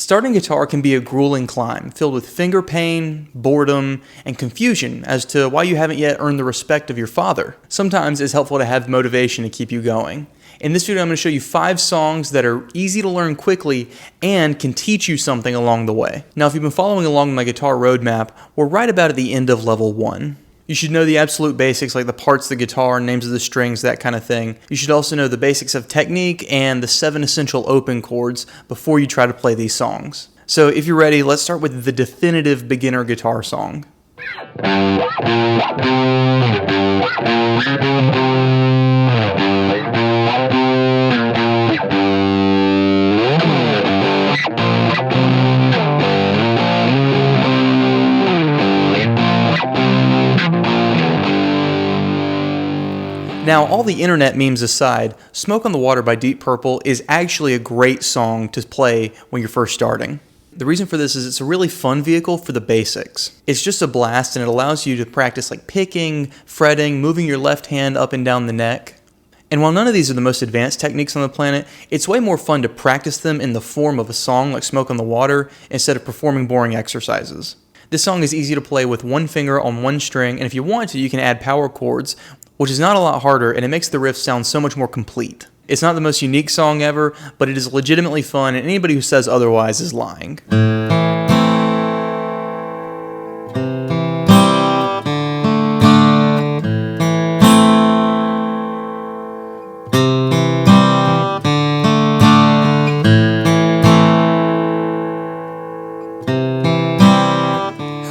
Starting guitar can be a grueling climb, filled with finger pain, boredom, and confusion as to why you haven't yet earned the respect of your father. Sometimes it's helpful to have motivation to keep you going. In this video, I'm going to show you 5 songs that are easy to learn quickly and can teach you something along the way. Now, if you've been following along my guitar roadmap, we're right about at the end of level 1. You should know the absolute basics like the parts of the guitar, names of the strings, that kind of thing. You should also know the basics of technique and the 7 essential open chords before you try to play these songs. So if you're ready, let's start with the definitive beginner guitar song. Now, all the internet memes aside, Smoke on the Water by Deep Purple is actually a great song to play when you're first starting. The reason for this is it's a really fun vehicle for the basics. It's just a blast and it allows you to practice like picking, fretting, moving your left hand up and down the neck. And while none of these are the most advanced techniques on the planet, it's way more fun to practice them in the form of a song like Smoke on the Water instead of performing boring exercises. This song is easy to play with one finger on one string, and if you want to, you can add power chords, which is not a lot harder, and it makes the riff sound so much more complete. It's not the most unique song ever, but it is legitimately fun, and anybody who says otherwise is lying.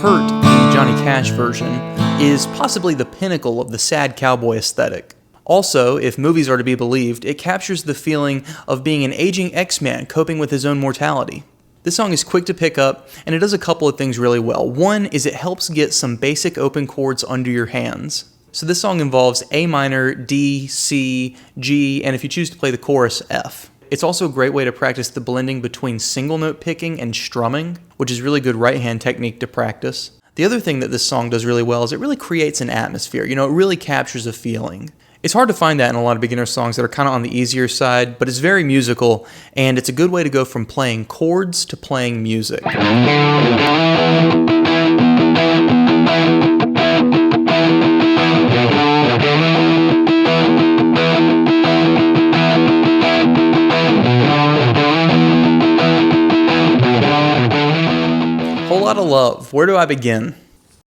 Hurt, the Johnny Cash version, is possibly the pinnacle of the sad cowboy aesthetic. Also, if movies are to be believed, it captures the feeling of being an aging X-Man coping with his own mortality. This song is quick to pick up, and it does a couple of things really well. One is it helps get some basic open chords under your hands. So this song involves A minor, D, C, G, and if you choose to play the chorus, F. It's also a great way to practice the blending between single note picking and strumming, which is really good right hand technique to practice. The other thing that this song does really well is it really creates an atmosphere. It really captures a feeling. It's hard to find that in a lot of beginner songs that are kind of on the easier side, but it's very musical, and it's a good way to go from playing chords to playing music. Whole Lot of Love. Where do I begin?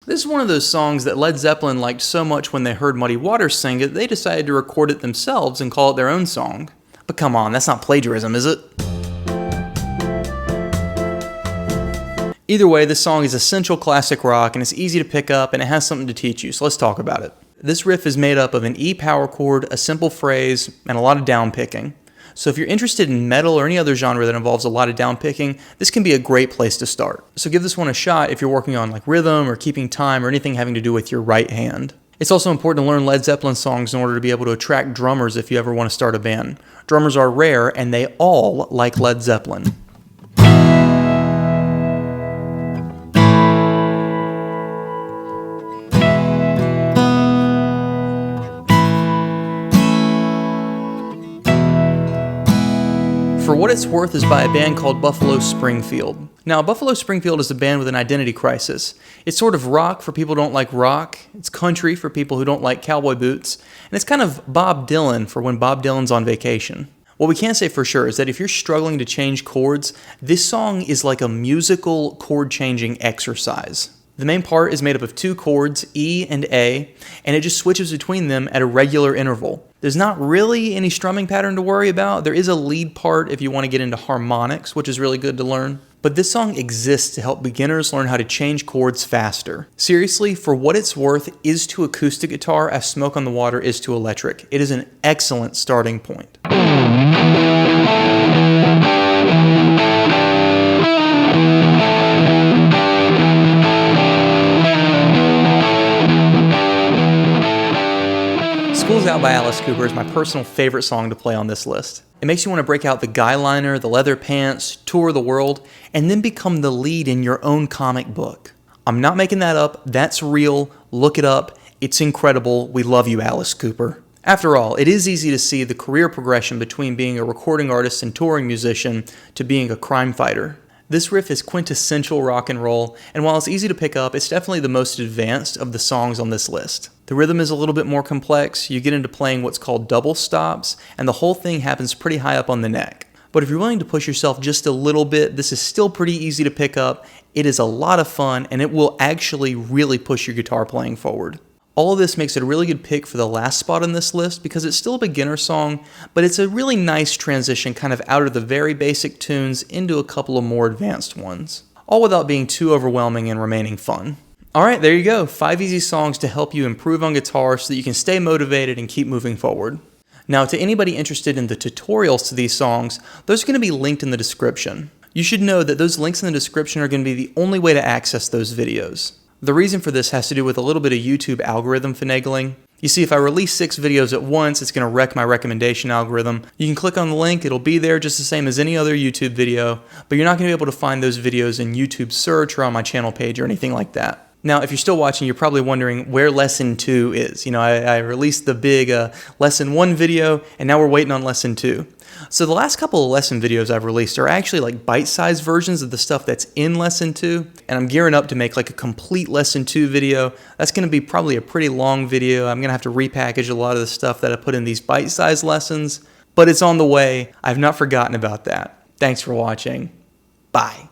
This is one of those songs that Led Zeppelin liked so much when they heard Muddy Waters sing it, they decided to record it themselves and call it their own song. But come on, that's not plagiarism, is it? Either way, this song is essential classic rock and it's easy to pick up and it has something to teach you, so let's talk about it. This riff is made up of an E power chord, a simple phrase, and a lot of down picking. So if you're interested in metal or any other genre that involves a lot of down picking, this can be a great place to start. So give this one a shot if you're working on like rhythm or keeping time or anything having to do with your right hand. It's also important to learn Led Zeppelin songs in order to be able to attract drummers if you ever want to start a band. Drummers are rare and they all like Led Zeppelin. For What It's Worth is by a band called Buffalo Springfield. Now, Buffalo Springfield is a band with an identity crisis. It's sort of rock for people who don't like rock, it's country for people who don't like cowboy boots, and it's kind of Bob Dylan for when Bob Dylan's on vacation. What we can say for sure is that if you're struggling to change chords, this song is like a musical chord-changing exercise. The main part is made up of 2 chords, E and A, and it just switches between them at a regular interval. There's not really any strumming pattern to worry about. There is a lead part if you want to get into harmonics, which is really good to learn. But this song exists to help beginners learn how to change chords faster. Seriously, For What It's Worth is to acoustic guitar as Smoke on the Water is to electric. It is an excellent starting point. School's Out by Alice Cooper is my personal favorite song to play on this list. It makes you want to break out the guy liner, the leather pants, tour the world, and then become the lead in your own comic book. I'm not making that up, that's real, look it up, it's incredible, we love you, Alice Cooper. After all, it is easy to see the career progression between being a recording artist and touring musician to being a crime fighter. This riff is quintessential rock and roll, and while it's easy to pick up, it's definitely the most advanced of the songs on this list. The rhythm is a little bit more complex. You get into playing what's called double stops, and the whole thing happens pretty high up on the neck. But if you're willing to push yourself just a little bit, this is still pretty easy to pick up. It is a lot of fun, and it will actually really push your guitar playing forward. All of this makes it a really good pick for the last spot on this list because it's still a beginner song, but it's a really nice transition kind of out of the very basic tunes into a couple of more advanced ones, all without being too overwhelming and remaining fun. Alright, there you go, 5 easy songs to help you improve on guitar so that you can stay motivated and keep moving forward. Now, to anybody interested in the tutorials to these songs, those are going to be linked in the description. You should know that those links in the description are going to be the only way to access those videos. The reason for this has to do with a little bit of YouTube algorithm finagling. You see, if I release 6 videos at once, it's going to wreck my recommendation algorithm. You can click on the link, it'll be there just the same as any other YouTube video, but you're not going to be able to find those videos in YouTube search or on my channel page or anything like that. Now, if you're still watching, you're probably wondering where Lesson 2 is. You know, I released the big Lesson 1 video, and now we're waiting on Lesson 2. So the last couple of lesson videos I've released are actually like bite-sized versions of the stuff that's in Lesson 2, and I'm gearing up to make like a complete Lesson 2 video. That's going to be probably a pretty long video. I'm going to have to repackage a lot of the stuff that I put in these bite-sized lessons, but it's on the way. I've not forgotten about that. Thanks for watching. Bye.